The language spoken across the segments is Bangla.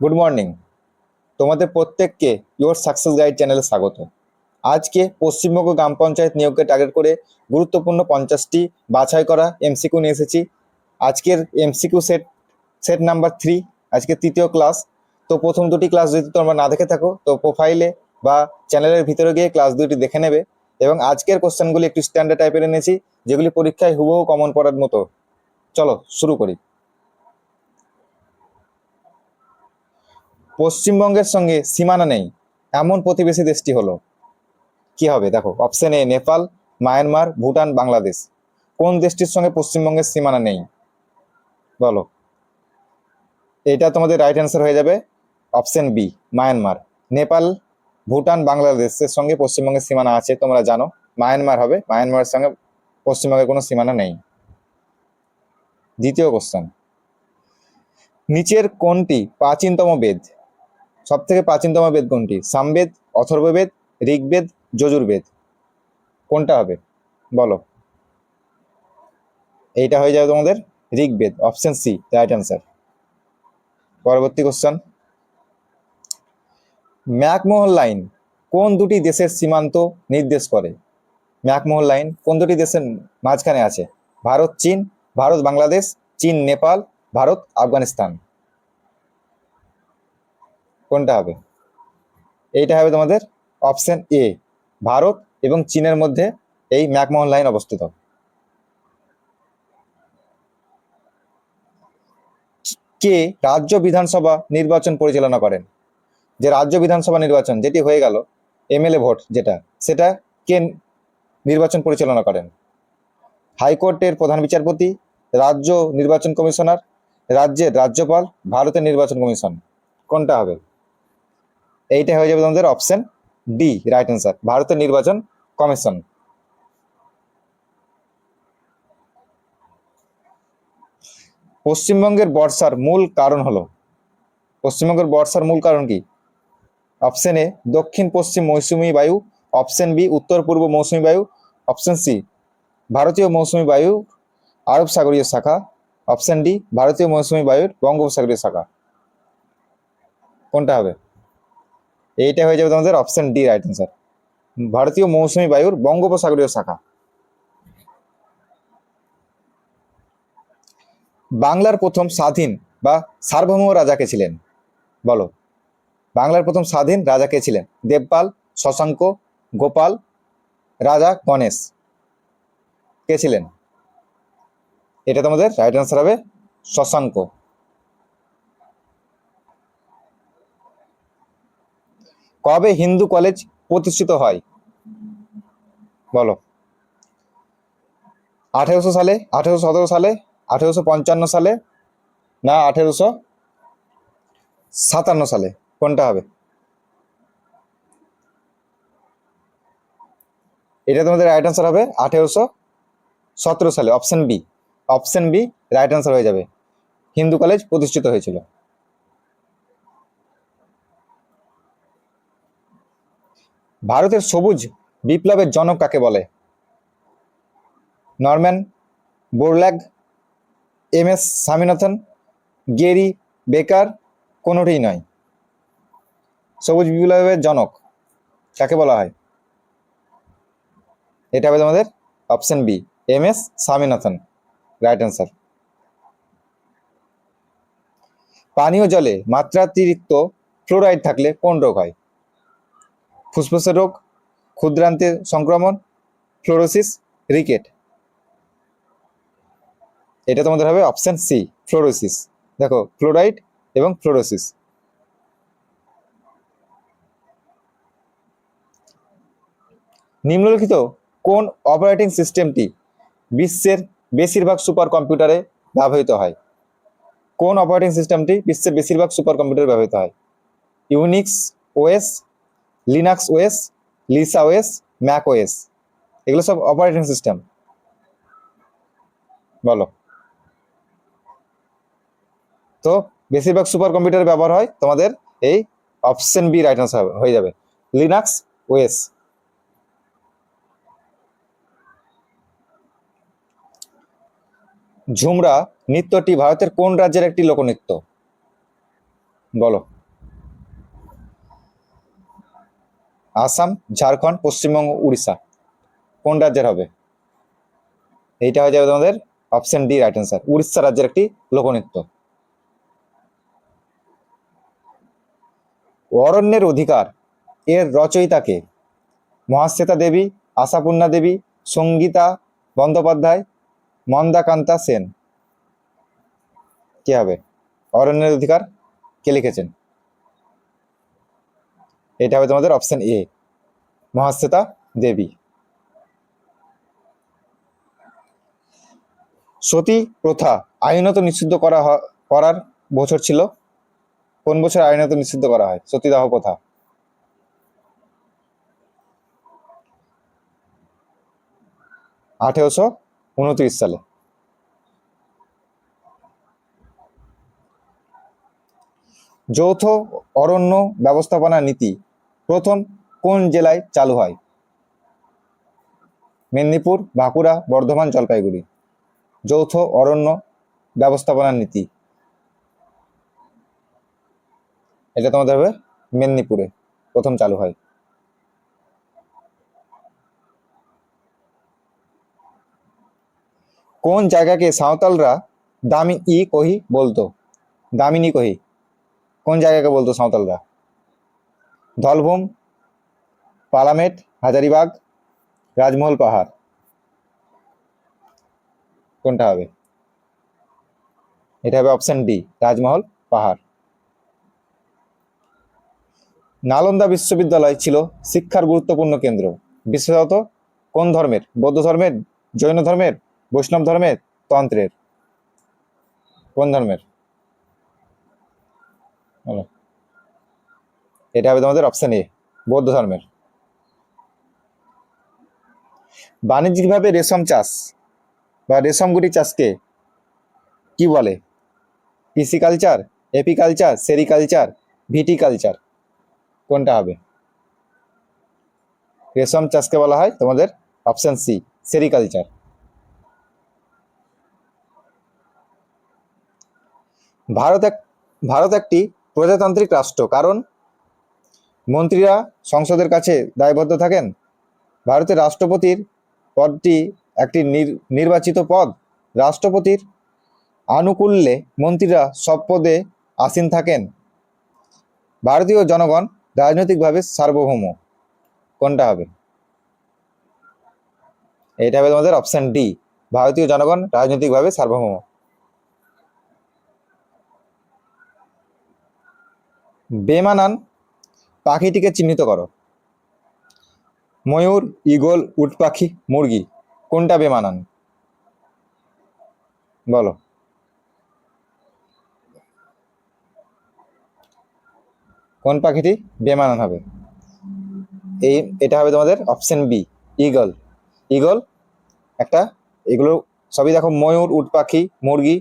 Good morning. তোমাদের প্রত্যেককে ইওর সাকসেস গাইড চ্যানেলে স্বাগত। আজকে পশ্চিমবঙ্গ গ্রাম পঞ্চায়েত নিয়োগকে টার্গেট করে গুরুত্বপূর্ণ 50টি বাছাই করা এমসিকিউ নিয়ে এসেছি। আজকের এমসিকিউ সেট নাম্বার 3, আজকে তৃতীয় ক্লাস। তো প্রথম দুটি ক্লাস যদি তোমরা না দেখে থাকো তো প্রোফাইলে বা চ্যানেলের ভিতরে গিয়ে ক্লাস দুটি দেখে নেবে। এবং আজকের কোশ্চেনগুলি একটু স্ট্যান্ডার্ড টাইপের এনেছি, যেগুলি পরীক্ষায় হুবহু কমন পড়ার মতো। চলো শুরু করি। পশ্চিমবঙ্গের সঙ্গে সীমানা নেই এমন প্রতিবেশী দেশটি হলো, কি হবে? দেখো, option A Nepal, Myanmar, Bhutan, Bangladesh. কোন দেশটির সঙ্গে পশ্চিমবঙ্গের সীমানা নেই বলো? এটা তোমাদের রাইট অ্যান্সার হয়ে যাবে option B, Myanmar. Nepal, Bhutan, বাংলাদেশের সঙ্গে পশ্চিমবঙ্গের সীমানা আছে, তোমরা জানো। মায়ানমার হবে, মায়ানমারের সঙ্গে পশ্চিমবঙ্গের কোনো সীমানা নেই। দ্বিতীয় কোশ্চেন, নিচের কোনটি প্রাচীনতম বেদ? সব থেকে প্রাচীনতম বেদ কোনটি? সামবেদ, অথর্ববেদ, ঋগ্বেদ, যজুর্বেদ। কোনটা হবে বলো? এইটা হয়ে যাবে তোমাদের Rigveda, option C right answer. পরবর্তী কোশ্চেন, ম্যাকমোহন লাইন কোন দুটি দেশের সীমান্ত নির্দেশ করে? ম্যাকমোহন লাইন কোন দুটি দেশের মাঝখানে আছে? ভারত চীন, ভারত বাংলাদেশ, চীন নেপাল, ভারত আফগানিস্তান। কোনটা হবে? এইটা হবে তোমাদের অপশন এ, ভারত এবং চীনের মধ্যে এই ম্যাকমোহন লাইন অবস্থিত। কে রাজ্য বিধানসভা নির্বাচন পরিচালনা করেন? যে রাজ্য বিধানসভা নির্বাচন যেটি হয়ে গেল, এমএলএ ভোট যেটা, সেটা কে নির্বাচন পরিচালনা করেন? হাইকোর্টের প্রধান বিচারপতি, রাজ্য নির্বাচন কমিশনার, রাজ্যের রাজ্যপাল, ভারতের নির্বাচন কমিশন। কোনটা হবে? এইটা হয়ে যাবে তোমাদের অপশন ডি রাইট অ্যান্সার, ভারতের নির্বাচন কমিশন। পশ্চিমবঙ্গের বর্ষার মূল কারণ হলো, পশ্চিমবঙ্গের বর্ষার মূল কারণ কি? অপশন এ দক্ষিণ পশ্চিম মৌসুমী বায়ু, অপশন বি উত্তর পূর্ব মৌসুমী বায়ু, অপশন সি ভারতীয় মৌসুমী বায়ু আরব সাগরীয় শাখা, অপশন ডি ভারতীয় মৌসুমী বায়ুর বঙ্গোপসাগরীয় শাখা। কোনটা হবে? এইটা হয়ে যাবে তোমাদের অপশন ডি রাইট অ্যান্সার, ভারতীয় মৌসুমী বায়ুর বঙ্গোপসাগরীয় শাখা। বাংলার প্রথম স্বাধীন বা সার্বভৌম রাজা কে ছিলেন বলো? বাংলার প্রথম স্বাধীন রাজা কে ছিলেন? দেবপাল, শশাঙ্ক, গোপাল, রাজা গণেশ। কে ছিলেন? এটা তোমাদের রাইট অ্যান্সার হবে শশাঙ্ক। কবে হিন্দু কলেজ প্রতিষ্ঠিত হয় বলো? 1800 সালে, 1817 সালে, 1855 সালে, না 1857 সালে। কোনটা হবে? এটা তোমাদের রাইট অ্যান্সার হবে 1817 সালে, option B. Option B right answer হয়ে যাবে, হিন্দু কলেজ প্রতিষ্ঠিত হয়েছিল। ভারতের সবুজ বিপ্লবের জনক কাকে বলে? নরম্যান বোরল্যাগ, এম এস স্বামীনাথন, গেরি বেকার, কোনোটিই নয়। সবুজ বিপ্লবের জনক কাকে বলা হয়? এটা হবে তোমাদের option B, M S Swaminathan right answer. পানীয় জলে মাত্রাতিরিক্ত ফ্লোরাইড থাকলে কোন রোগ হয়? ফুসফুসের রোগ, ক্ষুদ্রান্তের সংক্রমণ, ফ্লোরোসিস, রিকেট। এটা তোমাদের হবে অপশন সি, ফ্লোরোসিস। দেখো, ফ্লোরাইড এবং ফ্লোরোসিস। নিম্নলিখিত কোন অপারেটিং সিস্টেমটি বিশ্বের বেশিরভাগ সুপার কম্পিউটারে ব্যবহৃত হয়? কোন অপারেটিং সিস্টেমটি বিশ্বের বেশিরভাগ সুপার কম্পিউটারে ব্যবহৃত হয়? Unix OS, Linux OS, Lisa OS, Mac OS. এগুলো সব অপারেটিং সিস্টেম, বলো? তো বেশিরভাগ সুপার কম্পিউটারে ব্যবহার হয় তোমাদের এই অপশন বি রাইট আনসার হয়ে যাবে, লিনাক্স ওএস। ঝুমরা নৃত্যটি ভারতের কোন রাজ্যের একটি লোকনৃত্য? বলো। আসাম, ঝাড়খণ্ড, পশ্চিমবঙ্গ, উড়িষ্যা, কোন রাজ্যের হবে? এইটা হয়ে যাবে তোমাদের option D right answer, Orissa রাজ্যের একটি লোকনৃত্য। অরণ্যের অধিকার এর রচয়িতাকে? মহাশ্বেতা দেবী, আশাপূর্ণা দেবী, সঙ্গীতা বন্দ্যোপাধ্যায়, মন্দাকান্তা সেন, কে হবে? অরণ্যের অধিকার কে লিখেছেন? এটা হবে তোমাদের অপশন এ, মহাশ্বেতা দেবী। সতী প্রথা আইনত নিষিদ্ধ করার বছর ছিল? কোন বছর আইনত নিষিদ্ধ করা হয় সতীদাহ প্রথা? 1829 সালে। যৌথ অরণ্য ব্যবস্থাপনা নীতি প্রথম কোন জেলায় চালু হয়? মেদিনীপুর, বাঁকুড়া, বর্ধমান, জলপাইগুড়ি। যৌথ অরণ্য ব্যবস্থাপনা নীতি, এটা তোমাদের হবে মেদিনীপুরে প্রথম চালু হয়। কোন জায়গাকে সাঁওতালরা দামিনী কহি বলতো? দামিনী কহি কোন জায়গাকে বলতো সাঁওতালরা? ধলভূম, পালামেট, হাজারিবাগ, রাজমহল পাহাড়, কোনটা হবে? এটা হবে অপশন ডি, রাজমহল পাহাড়। নালন্দা বিশ্ববিদ্যালয় ছিল শিক্ষার গুরুত্বপূর্ণ কেন্দ্র, বিশেষত কোন ধর্মের? বৌদ্ধ ধর্মের, জৈন ধর্মের, বৈষ্ণব ধর্মের, তন্ত্রের, কোন ধর্মের? বলো। এটা হবে তোমাদের অপশন এ, বৌদ্ধ ধর্মের। বাণিজ্যিকভাবে রেশম চাষ বা রেশমগুটি চাষকে কি বলে? পিসিকালচার, এপিকালচার, সেরিকালচার, ভিটিকালচার, কোনটা হবে? রেশম চাষকে বলা হয় তোমাদের অপশন সি, সেরিকালচার। ভারত এক ভারত একটি প্রজাতান্ত্রিক রাষ্ট্র কারণ মন্ত্রীরা সংসদের কাছে দায়বদ্ধ থাকেন। ভারতের রাষ্ট্রপতির পদটি একটি নির্বাচিত পদ। রাষ্ট্রপতির আনুকূল্যে মন্ত্রীরা সব পদে আসীন থাকেন। ভারতীয় জনগণ রাজনৈতিকভাবে সার্বভৌম, কোনটা হবে? এটা হবে তোমাদের অপশন ডি, ভারতীয় জনগণ রাজনৈতিকভাবে সার্বভৌম। বেমানান পাখিটিকে চিহ্নিত করো। ময়ূর, ঈগল, উট পাখি, মুরগি, কোনটা বেমানান? বলো। কোন পাখিটি বেমানান হবে? এটা হবে তোমাদের অপশন বি, ঈগল। ঈগল একটা, এগুলো সবই দেখো ময়ূর, উট পাখি, মুরগি,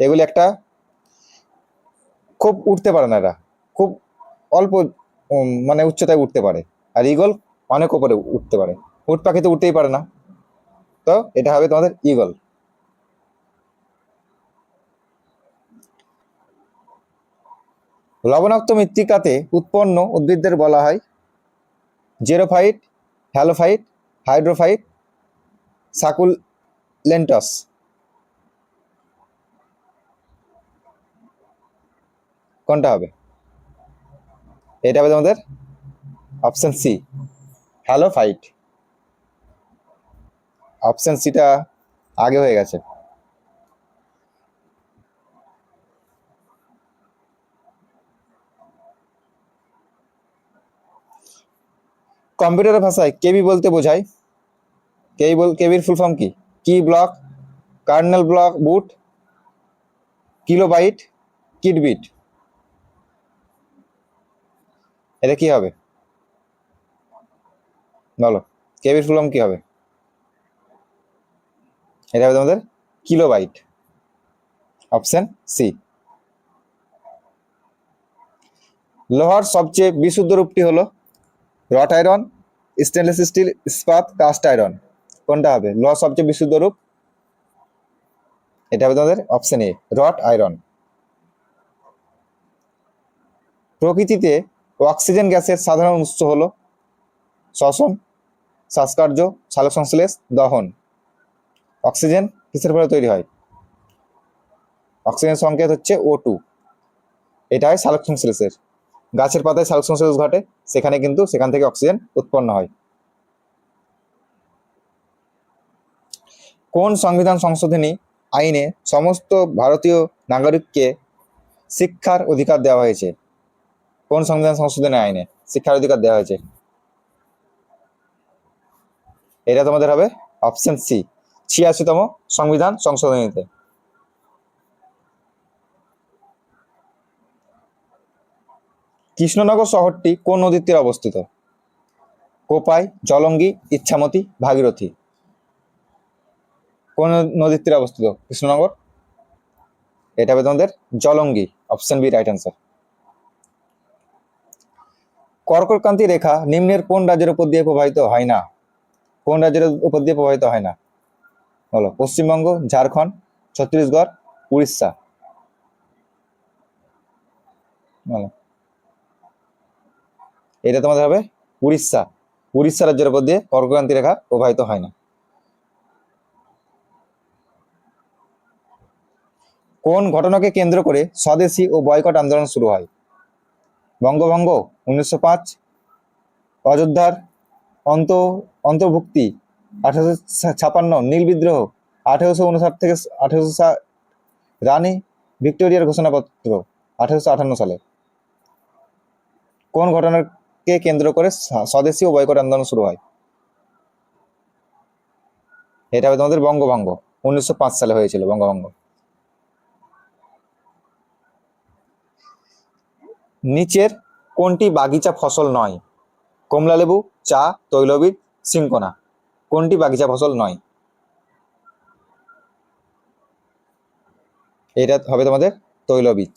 এগুলি একটা খুব উঠতে পারে না, এরা খুব অল্প মানে উচ্চতায় উঠতে পারে। আর ঈগল অনেক উপরে উঠতে পারে, উট পাখি তো উঠতেই পারে না। তো এটা হবে তোমাদের ঈগল। লবণাক্ত মৃত্তিকাতে উৎপন্ন উদ্ভিদদের বলা হয় জেরোফাইট, হ্যালোফাইট, হাইড্রোফাইট, সাকুলেন্টাস, কোনটা হবে? এটা হবে তোমাদের অপশন সি, হ্যালোফাইট। অপশন সিটা আগে হয়ে গেছে। কম্পিউটারের ভাষায় কেবি বলতে বোঝায়, কেবির ফুল ফর্ম কি? কি ব্লক, কার্নেল ব্লক বুট, কিলোবাইট, কিডবিট, এটা কি হবে? বলো, কেবির ফুল ফর্ম কি হবে? এটা হবে তোমাদের কিলোবাইট, অপশন সি। লোহার সবচেয়ে বিশুদ্ধ রূপটি হলো রট আয়রন, স্টেনলেস স্টিল, ইস্পাত, কাস্ট আয়রন, কোনটা হবে লোহার সবচেয়ে বিশুদ্ধ রূপ? এটা হবে তোমাদের অপশন এ, রট আয়রন। প্রকৃতিতে অক্সিজেন গ্যাসের সাধারণ উৎস হলো শ্বসন, শ্বাসকার্য, সালোক সংশ্লেষ, দহন। অক্সিজেন কিসের ফলে তৈরি হয়? অক্সিজেন সংকেত হচ্ছে O2। এটা হয় সালোক সংশ্লেষের। গাছের পাতায় সালোক সংশ্লেষ ঘটে, সেখান থেকে অক্সিজেন উৎপন্ন হয়। কোন সংবিধান সংশোধনী আইনে সমস্ত ভারতীয় নাগরিককে শিক্ষার অধিকার দেওয়া হয়েছে? কোন সংবিধান সংশোধনী আইনে শিক্ষার অধিকার দেওয়া হয়েছে? এটা তোমাদের হবে অপশন সি, 86তম সংবিধান সংশোধনীতে। কৃষ্ণনগর শহরটি কোন নদীর তীরে অবস্থিত? কোপাই, জলঙ্গি, ইচ্ছামতি, ভাগীরথী। কোন নদীর তীরে অবস্থিত কৃষ্ণনগর? এটা হবে তোমাদের Jalangi, option B right answer. কর্কটক্রান্তি রেখা নিম্নের কোন রাজ্যের উপর দিয়ে প্রবাহিত হয় না? কোন রাজ্যের উপর দিয়ে প্রবাহিত হয় না? বলো। পশ্চিমবঙ্গ, ঝাড়খণ্ড, ছত্তিশগড়, উড়িষ্যা। বলো। এটা তোমাদের হবে উড়িষ্যা। উড়িষ্যা রাজ্যের উপর দিয়ে কর্কটক্রান্তি রেখা প্রবাহিত হয় না। কোন ঘটনাকে কেন্দ্র করে স্বদেশী ও বয়কট আন্দোলন শুরু হয়? বঙ্গভঙ্গ, 1905, অযোধ্যার অন্তর্ভুক্তি, 1856, নীল বিদ্রোহ, 1859 থেকে 1860, রানী ভিক্টোরিয়ার ঘোষণাপত্র, 1858 সালে। কোন ঘটনাকে কেন্দ্র করে স্বদেশী ও বয়কট আন্দোলন শুরু হয়? এটা হবে তোমাদের বঙ্গভঙ্গ, 1905 সালে হয়েছিল বঙ্গভঙ্গ। নিচের কোনটি বাগিচা ফসল নয়? কমলালেবু, চা, তৈলবীজ, সিনকোনা। কোনটি বাগিচা ফসল নয়? এটা হবে তোমাদের তৈলবীজ।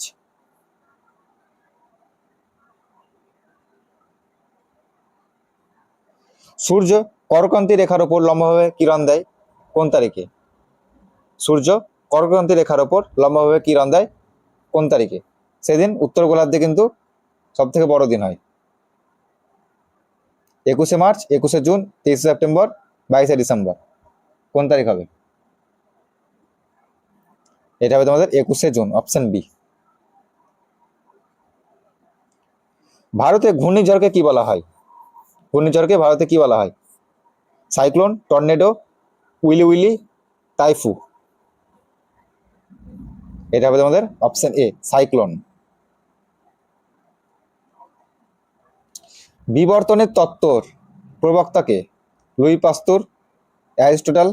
সূর্য কর্কটক্রান্তি রেখার ওপর লম্বভাবে কিরণ দেয় কোন তারিখে? সূর্য কর্কটক্রান্তি রেখার ওপর লম্বভাবে কিরণ দেয় কোন তারিখে? সেদিন উত্তর গোলার্ধে কিন্তু সব থেকে বড় দিন হয়। 21শে মার্চ, 21শে জুন, 23শে সেপ্টেম্বর, 22শে ডিসেম্বর। কোন তারিখ হবে? এটা হবে তোমাদের 21শে জুন, অপশন বি। ভারতে ঘূর্ণিঝড়কে কি বলা হয়? ঘূর্ণিঝড়কে ভারতে কি বলা হয়? Cyclone, tornado, willy willy, typhoon. এটা হবে তোমাদের অপশন এ, সাইক্লোন। বিবর্তনের তত্ত্বর প্রবক্তাকে? Louis Pasteur, Aristotle,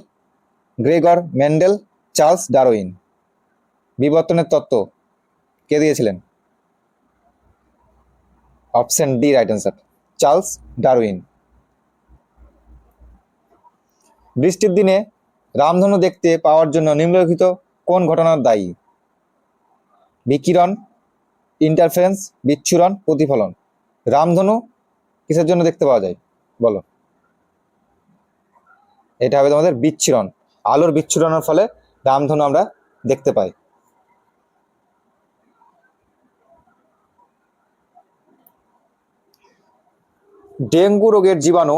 Gregor Mendel, Charles Darwin. বিবর্তনের তত্ত্ব কে দিয়েছিলেন? Option D right answer, Charles Darwin. বৃষ্টির দিনে রামধনু দেখতে পাওয়ার জন্য নিম্নলিখিত কোন ঘটনার দায়ী? বিকিরণ, ইন্টারফারেন্স, বিচ্ছুরণ, প্রতিফলন। রামধনু কিসের জন্য দেখতে পাওয়া যায় বলো? এটা হবে তোমাদের বিচ্ছুরণ। আলোর বিচ্ছুরণের ফলে রামধনু আমরা দেখতে পাই। ডেঙ্গু রোগের জীবাণু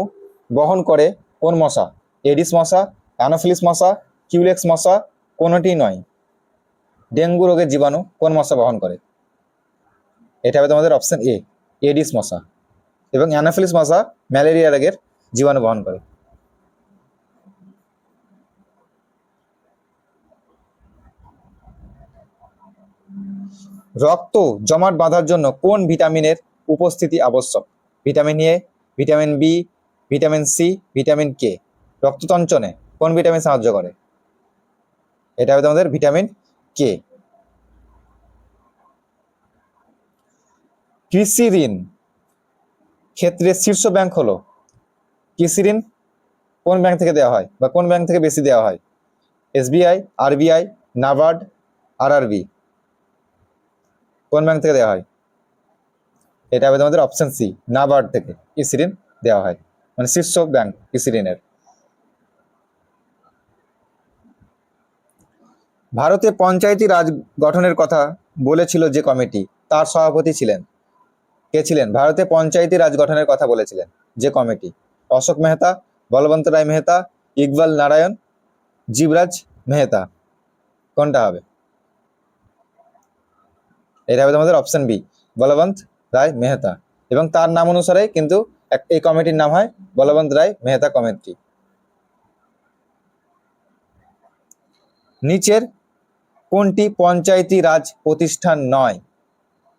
বহন করে কোন মশা? এডিস মশা, অ্যানোফিলিস মশা, কিউলেক্স মশা, কোনোটি নয়। ডেঙ্গু রোগের জীবাণু কোন মশা বহন করে? এটা হবে তোমাদের অপশন এ, এডিস মশা। এবং অ্যানোফিলিস মশা ম্যালেরিয়া রোগের জীবাণু বহন করে। রক্ত জমাট বাঁধার জন্য কোন ভিটামিনের উপস্থিতি আবশ্যক? Vitamin A, vitamin B, vitamin C, vitamin K. রক্ততঞ্চনে কোন ভিটামিন সাহায্য করে? এটা হবে তোমাদের ভিটামিন কে। কৃষি ঋণ ক্ষেত্রে শীর্ষ ব্যাংক হলো? কৃষি ঋণ কোন ব্যাংক থেকে দেওয়া হয় বা কোন ব্যাংক থেকে বেশি দেওয়া হয়? SBI, RBI, NABARD, RRB. কোন ব্যাংক থেকে দেওয়া হয়? এটা হবে তোমাদের অপশন সি, নাবার্ড থেকে কৃষি ঋণ দেওয়া হয়, মানে শীর্ষ ব্যাংক কৃষি ঋণের। ভারতে পঞ্চায়েতি রাজ গঠনের কথা বলেছিল যে কমিটি, তার সভাপতি ছিলেন? কে ছিলেন ভারতে পঞ্চায়েতি রাজ গঠনের কথা বলেছিলেন যে কমিটি? অশোক মেহতা, বলবন্ত রায় মেহতা, ইকবাল নারায়ণ, জীবরাজ মেহতা। কোনটা হবে? এটা হবে তোমাদের অপশন বি, বলবন্ত রায় মেহতা। এবং তার নাম অনুসারে কিন্তু এই কমিটির নাম হয় বলবন্ত রায় মেহতা কমিটি। নিচের কোনটি পঞ্চায়েতি রাজ প্রতিষ্ঠান নয়?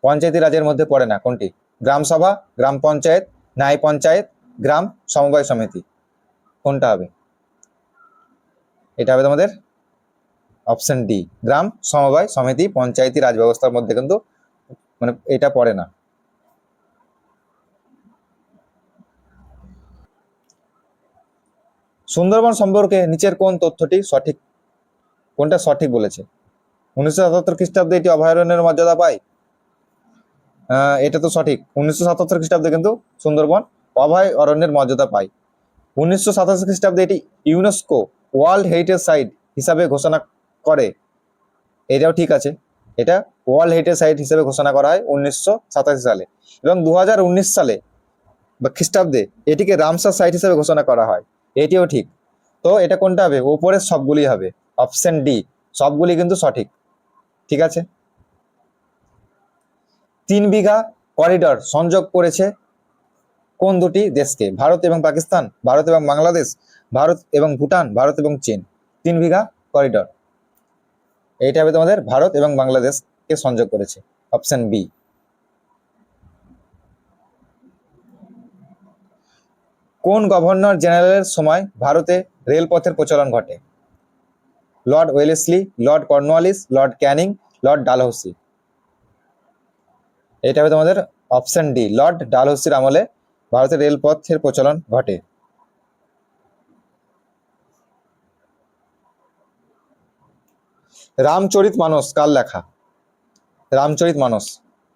পঞ্চায়েতি রাজের মধ্যে পড়ে না কোনটি? গ্রাম সভা, গ্রাম পঞ্চায়েত, ন্যায় পঞ্চায়েত, গ্রাম সমবায় সমিতি। কোনটা হবে? এটা হবে তোমাদের অপশন ডি, গ্রাম সমবায় সমিতি পঞ্চায়েতি রাজ ব্যবস্থার মধ্যে কিন্তু মানে এটা পড়ে না। সুন্দরবন সম্পর্কে নিচের কোন তথ্যটি সঠিক? কোনটা সঠিক বলেছে? 1977 খ্রিস্টাব্দে এটি অভয়ারণ্যের মর্যাদা পায়। এটা তো সঠিক, 1977 খ্রিস্টাব্দে কিন্তু সুন্দরবন অভয়ারণ্যের মর্যাদা পায়। 1987 খ্রিস্টাব্দে এটি ইউনেস্কো ওয়ার্ল্ড হেরিটেজ সাইট হিসাবে ঘোষণা করে। এটাও ঠিক আছে, এটা ওয়ার্ল্ড হেরিটেজ সাইট হিসেবে ঘোষণা করা হয় 1987 সালে। এবং 2019 সালে বা খ্রিস্টাব্দে এটিকে রামসার সাইট হিসেবে ঘোষণা করা হয়। এটিও ঠিক। তো এটা কোনটা হবে? ওপরের সবগুলি হবে, অপশন ডি, সবগুলি কিন্তু সঠিক। ঠিক আছে। 3 বিঘা করিডর সংযোগ করেছে কোন দুটি দেশকে? ভারত এবং পাকিস্তান, ভারত এবং বাংলাদেশ, ভারত এবং ভুটান, ভারত এবং চীন। 3 বিঘা করিডর, এইটা হবে তোমাদের ভারত এবং বাংলাদেশকে সংযোগ করেছে, অপশন বি। কোন গভর্নর জেনারেলের সময় ভারতে রেলপথের প্রচলন ঘটে? Lord Wellesley, Lord Cornwallis, Lord Canning, Lord Dalhousie. এটা হবে তোমাদের অপশন ডি, লর্ড ডালহৌসির আমলে ভারতের রেলপথের প্রচলন ঘটে। রামচরিত মানস কার লেখা? রামচরিত মানস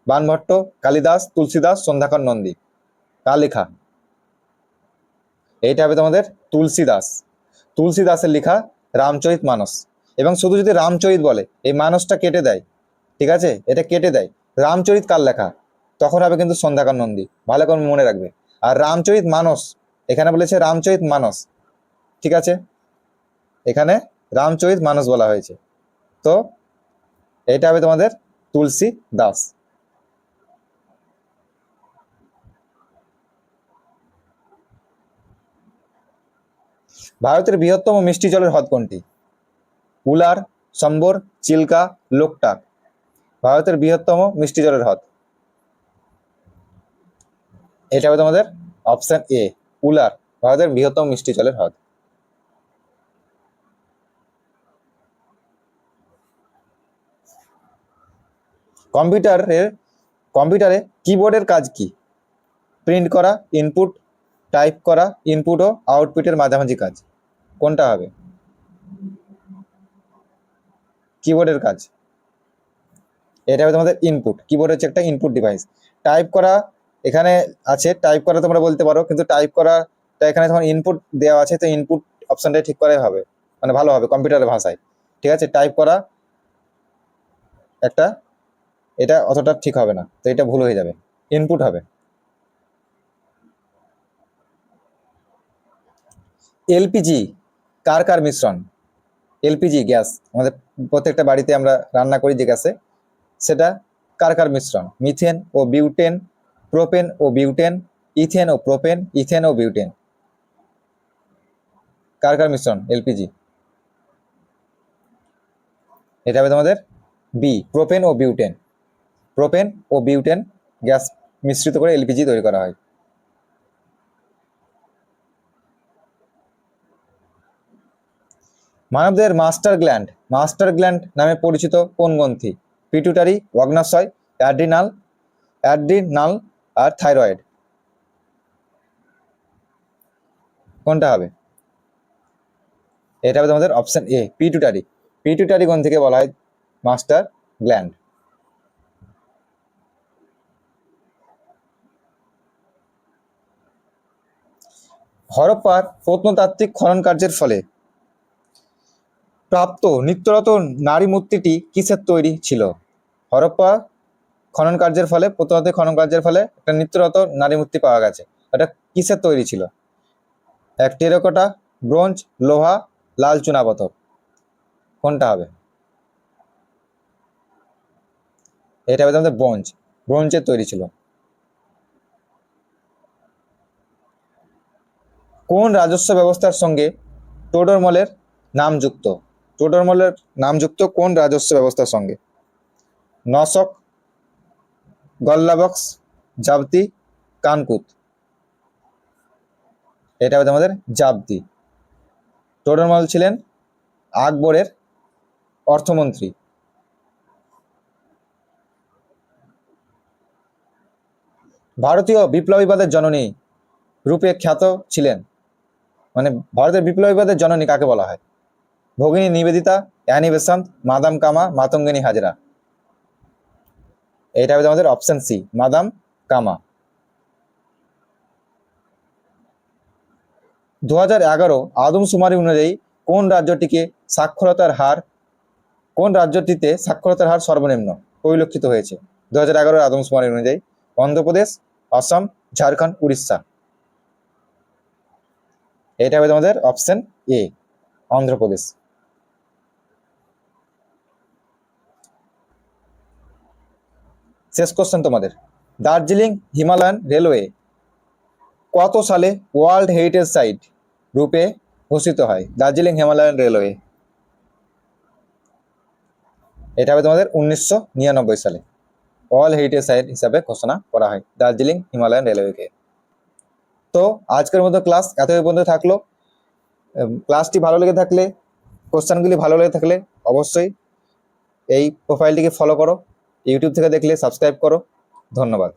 বাণভট্ট, কালিদাস, তুলসীদাস, সন্ধ্যাকর নন্দী। কার লেখা? এইটা হবে তোমাদের তুলসীদাস। তুলসীদাসের লেখা রামচরিত মানস। এবং শুধু যদি রামচরিত বলে, এই মানসটা কেটে দেয়, ঠিক আছে, এটা কেটে দেয়, রামচরিত কার লেখা, তখন হবে কিন্তু সন্ধ্যাকর নন্দী। ভালো করে মনে রাখবে। আর রামচরিত মানস, এখানে বলেছে রামচরিত মানস, ঠিক আছে, এখানে রামচরিত মানস বলা হয়েছে। তো এটা হবে তোমাদের তুলসী দাস। ভারতের বৃহত্তম মিষ্টি জলের হ্রদ কোনটি? উলার, সম্বর, চিল্কা, লোকটাক। ভারতের বৃহত্তম মিষ্টি জলের হ্রদ, এটা হবে তোমাদের অপশন এ, উলার, ভারতের বৃহত্তম মিষ্টি জলের হ্রদ। কম্পিউটারে কিবোর্ডের কাজ কি? প্রিন্ট করা, ইনপুট, টাইপ করা, ইনপুট ও আউটপুটের মাঝামাঝি কাজ। কোনটা হবে কিবোর্ডের কাজ? এটা হবে তোমাদের ইনপুট। কিবোর্ড হচ্ছে একটা ইনপুট ডিভাইস। টাইপ করা এখানে আছে, টাইপ করা তোমরা বলতে পারো, কিন্তু টাইপ করাটা এখানে যখন ইনপুট দেওয়া আছে, তো ইনপুট অপশনটাই ঠিক করাই হবে, মানে ভালো হবে কম্পিউটারের ভাষায়। ঠিক আছে, টাইপ করা একটা, এটা অতটা ঠিক হবে না, তো এটা ভুল হয়ে যাবে, ইনপুট হবে। এলপিজি কার কার মিশ্রণ? এলপিজি গ্যাস, আমাদের প্রত্যেকটা বাড়িতে আমরা রান্না করি যে গ্যাসে, সেটা কার কার মিশ্রণ? মিথেন ও বিউটেন, প্রোপেন ও বিউটেন, ইথেন ও প্রোপেন, ইথেন ও বিউটেন। কার কার মিশ্রণ এলপিজি? এটা হবে তোমাদের বি, প্রোপেন ও বিউটেন। প্রোপেন ও বিউটেন গ্যাস মিশ্রিত করে এলপিজি তৈরি করা হয়। মানবদের মাস্টার গ্ল্যান্ড নামে পরিচিত কোন গ্রন্থি? পিটুটারি, অগ্নাশয়, অ্যাড্রিনাল আর থাইরয়েড। কোনটা হবে? এটা হবে তোমাদের অপশন এ, পিটুটারি। পিটুটারি গ্রন্থিকে বলা হয় মাস্টার গ্ল্যান্ড। হরপ্পার প্রত্নতাত্ত্বিক খনন কার্যের ফলে প্রাপ্ত নিত্যরত নারী মূর্তিটি কিসের তৈরি ছিল? হরপ্পা খনন কার্যের ফলে, প্রত্নতাত্ত্বিক খনন কার্যের ফলে একটা নিত্যরত নারী মূর্তি পাওয়া গেছে। এটা কিসের তৈরি ছিল? এক টেরাকোটা, ব্রোঞ্জ, লোহা, লাল চুনাপাথর, কোনটা হবে? এটা হবে আমাদের ব্রোঞ্জের তৈরি ছিল। কোন রাজস্ব ব্যবস্থার সঙ্গে টোডরমলের নাম যুক্ত? টোডরমলের নাম যুক্ত কোন রাজস্ব ব্যবস্থার সঙ্গে? নসক, গল্লাবক্স, জাবতি, কানকুত। এটা হবে আমাদের জাবতি। টোডরমল ছিলেন আকবরের অর্থমন্ত্রী। ভারতীয় বিপ্লবীবাদের জননী রূপে খ্যাত ছিলেন, মানে ভারতের বিপ্লবীবাদের জননী কাকে বলা হয়? ভগিনী নিবেদিতা, অ্যানি বেসান্ত, মাদাম কামা, মাতঙ্গিনী হাজরা। এটা হবে আমাদের অপশন সি, মাদাম কামা। 2011 আদমশুমারি অনুযায়ী কোন রাজ্যটিতে সাক্ষরতার হার সর্বনিম্ন পরিলক্ষিত হয়েছে? 2011 আদমশুমারি অনুযায়ী অন্ধ্রপ্রদেশ, অসম, ঝাড়খণ্ড, উড়িষ্যা। এটা হবে আমাদের অপশন এ, অন্ধ্রপ্রদেশ। শেষ কোশ্চেন তোমাদের, দার্জিলিং হিমালয়ান রেলওয়ে কত সালে ওয়ার্ল্ড হেরিটেজ সাইট রূপে ঘোষিত হয়? দার্জিলিং হিমালয়ান রেলওয়ে, এটা হবে তোমাদের 1999 সালে ওয়ার্ল্ড হেরিটেজ সাইট হিসাবে ঘোষণা করা হয় দার্জিলিং হিমালয়ান রেলওয়েকে। তো আজকের মতো ক্লাস এতই পর্যন্ত থাকলো। ক্লাসটি ভালো লেগে থাকলে, কোশ্চেনগুলি ভালো লেগে থাকলে অবশ্যই এই প্রোফাইলটিকে ফলো করো, ইউটিউব থেকে দেখলে সাবস্ক্রাইব করো। ধন্যবাদ।